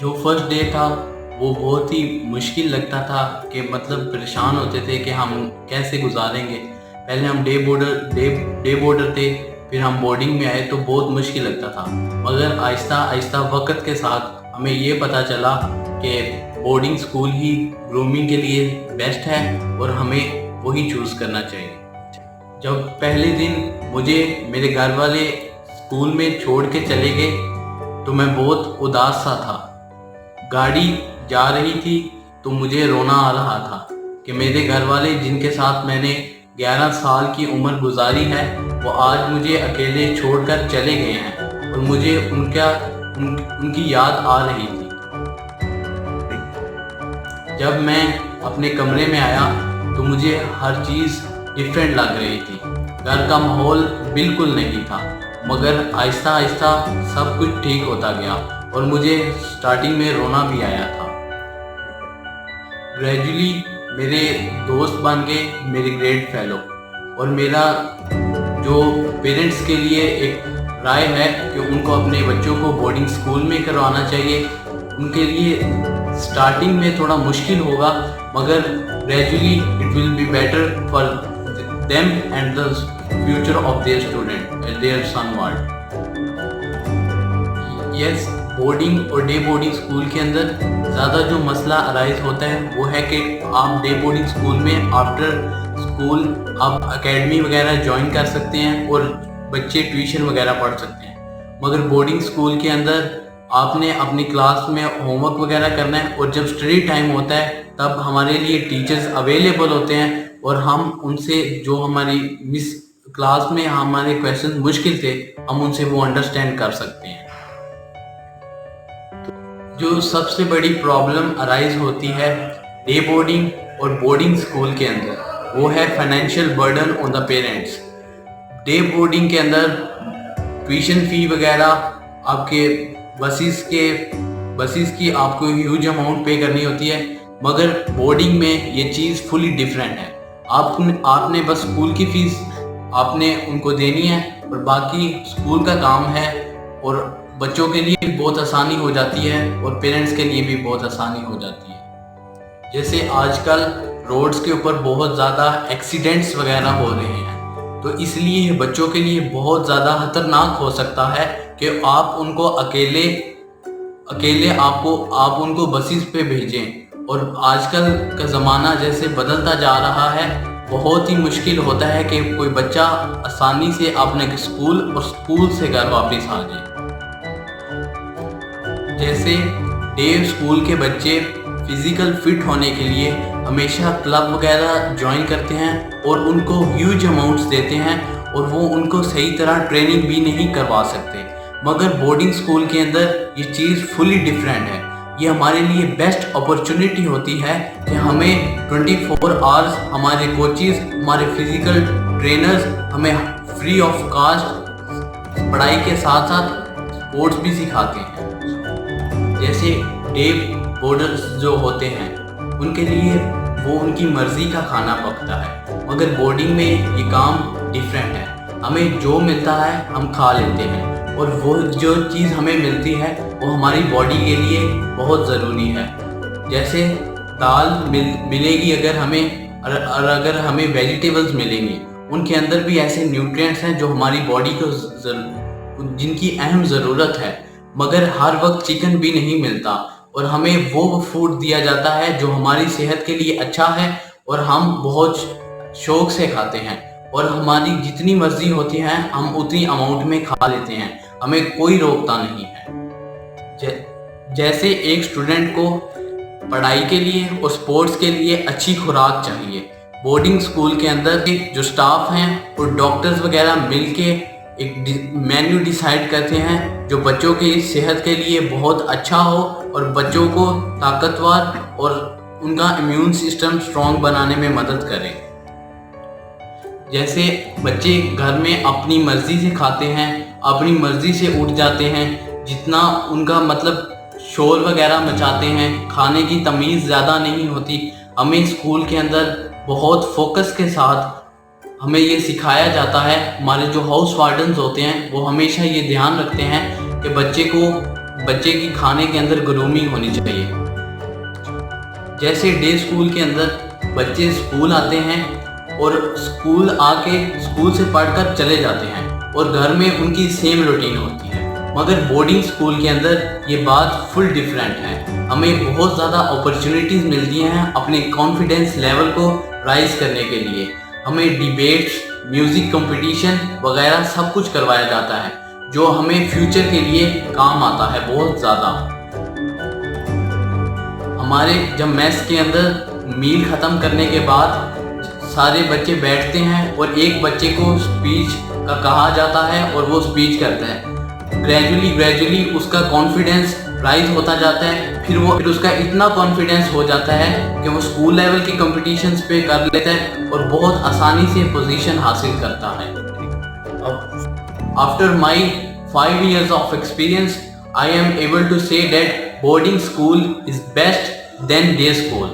जो first day था वो बहुत ही मुश्किल लगता था कि मतलब परेशान होते थे कि हम कैसे गुजारेंगे। पहले हम डे बोर्डर थे, फिर हम बोर्डिंग में आए तो बहुत मुश्किल लगता था, मगर आहिस्ता आहिस्ता वक्त के साथ हमें ये पता चला कि बोर्डिंग स्कूल ही ग्रूमिंग के लिए बेस्ट है और हमें वही चूज़ करना चाहिए। जब पहले दिन मुझे मेरे घर वाले स्कूल में छोड़ के चले गए तो मैं बहुत उदास सा था। गाड़ी जा रही थी तो मुझे रोना आ रहा था कि मेरे घर वाले जिनके साथ मैंने 11 साल की उम्र गुजारी है वो आज मुझे अकेले छोड़कर चले गए हैं और मुझे उनकी याद आ रही थी। जब मैं अपने कमरे में आया तो मुझे हर चीज़ डिफरेंट लग रही थी। घर का माहौल बिल्कुल नहीं था, मगर आहिस्ता आहिस्ता सब कुछ ठीक होता गया और मुझे स्टार्टिंग में रोना भी आया था। ग्रेजुअली मेरे दोस्त बन गए मेरे ग्रेड फेलो, और मेरा जो पेरेंट्स के लिए एक राय है कि उनको अपने बच्चों को बोर्डिंग स्कूल में करवाना चाहिए। उनके लिए स्टार्टिंग में थोड़ा मुश्किल होगा, मगर gradually it will be better for them and the future of their student, their son world. Yes, boarding और डे बोर्डिंग स्कूल के अंदर ज़्यादा जो मसला अराइज होता है वो है कि आप डे बोर्डिंग स्कूल में आफ्टर स्कूल आप एकेडमी वगैरह ज्वाइन कर सकते हैं और बच्चे ट्यूशन वगैरह पढ़ सकते हैं, मगर बोर्डिंग स्कूल के अंदर आपने अपनी क्लास में होमवर्क वगैरह करना है और जब स्टडी टाइम होता है तब हमारे लिए टीचर्स अवेलेबल होते हैं और हम उनसे जो हमारी मिस क्लास में हमारे क्वेश्चन मुश्किल थे हम उनसे वो अंडरस्टैंड कर सकते हैं। जो सबसे बड़ी प्रॉब्लम अराइज होती है डे बोर्डिंग और बोर्डिंग स्कूल के अंदर वो है financial burden on the parents. Day boarding के अंदर ट्यूशन फ़ी वगैरह आपके बसेस की आपको ह्यूज अमाउंट पे करनी होती है, मगर बोर्डिंग में ये चीज़ फुली डिफरेंट है। आपने बस स्कूल की फ़ीस आपने उनको देनी है और बाकी स्कूल का काम है, और बच्चों के लिए भी बहुत आसानी हो जाती है और पेरेंट्स के लिए भी बहुत आसानी हो जाती है। जैसे आजकल रोड्स के ऊपर बहुत ज़्यादा एक्सीडेंट्स वगैरह हो रहे हैं, तो इसलिए बच्चों के लिए बहुत ज़्यादा खतरनाक हो सकता है कि आप उनको अकेले आप उनको बसेस पे भेजें। और आजकल का ज़माना जैसे बदलता जा रहा है, बहुत ही मुश्किल होता है कि कोई बच्चा आसानी से अपने स्कूल और स्कूल से घर वापस आ जाए। जैसे डे स्कूल के बच्चे फिज़िकल फिट होने के लिए हमेशा क्लब वगैरह ज्वाइन करते हैं और उनको ह्यूज अमाउंट्स देते हैं और वो उनको सही तरह ट्रेनिंग भी नहीं करवा सकते, मगर बोर्डिंग स्कूल के अंदर ये चीज़ फुली डिफरेंट है। ये हमारे लिए बेस्ट अपॉर्चुनिटी होती है कि हमें 24 आवर्स हमारे कोचेस, हमारे फिज़िकल ट्रेनर्स हमें फ्री ऑफ कास्ट पढ़ाई के साथ साथ स्पोर्ट्स भी सिखाते हैं। जैसे डे बोर्डर्स जो होते हैं उनके लिए वो उनकी मर्ज़ी का खाना पकता है, मगर बोर्डिंग में ये काम डिफरेंट है। हमें जो मिलता है हम खा लेते हैं और वो जो चीज़ हमें मिलती है वो हमारी बॉडी के लिए बहुत ज़रूरी है। जैसे दाल मिलेगी अगर हमें, और अगर हमें वेजिटेबल्स मिलेंगे, उनके अंदर भी ऐसे न्यूट्रिएंट्स हैं जो हमारी बॉडी को जिनकी अहम ज़रूरत है, मगर हर वक्त चिकन भी नहीं मिलता और हमें वो फूड दिया जाता है जो हमारी सेहत के लिए अच्छा है और हम बहुत शौक से खाते हैं, और हमारी जितनी मर्जी होती है हम उतनी अमाउंट में खा लेते हैं, हमें कोई रोकता नहीं है। जैसे एक स्टूडेंट को पढ़ाई के लिए और स्पोर्ट्स के लिए अच्छी खुराक चाहिए, बोर्डिंग स्कूल के अंदर जो स्टाफ हैं और डॉक्टर्स वगैरह मिलके एक मेन्यू डिसाइड करते हैं जो बच्चों की सेहत के लिए बहुत अच्छा हो और बच्चों को ताकतवर और उनका इम्यून सिस्टम स्ट्रॉन्ग बनाने में मदद करे। जैसे बच्चे घर में अपनी मर्ज़ी से खाते हैं, अपनी मर्ज़ी से उठ जाते हैं, जितना उनका मतलब शोर वगैरह मचाते हैं, खाने की तमीज़ ज़्यादा नहीं होती। हमें स्कूल के अंदर बहुत फोकस के साथ हमें ये सिखाया जाता है। हमारे जो हाउस वार्डन्स होते हैं वो हमेशा ये ध्यान रखते हैं कि बच्चे को बच्चे की खाने के अंदर ग्रूमिंग होनी चाहिए। जैसे डे स्कूल के अंदर बच्चे स्कूल आते हैं और स्कूल आके स्कूल से पढ़कर चले जाते हैं और घर में उनकी सेम रूटीन होती है, मगर बोर्डिंग स्कूल के अंदर ये बात फुल डिफरेंट है। हमें बहुत ज़्यादा अपॉर्चुनिटीज़ मिलती हैं अपने कॉन्फिडेंस लेवल को राइज करने के लिए। हमें डिबेट्स, म्यूज़िक कंपटीशन वगैरह सब कुछ करवाया जाता है जो हमें फ्यूचर के लिए काम आता है बहुत ज़्यादा। हमारे जब मेस के अंदर मील ख़त्म करने के बाद सारे बच्चे बैठते हैं और एक बच्चे को स्पीच का कहा जाता है और वो स्पीच करता है। ग्रेजुअली उसका कॉन्फिडेंस राइज होता जाता है, फिर उसका इतना कॉन्फिडेंस हो जाता है कि वो स्कूल लेवल के कॉम्पिटिशन्स पे कर लेता है और बहुत आसानी से पोजीशन हासिल करता है। After my 5 years of experience, I am able to say that boarding school is best than day school.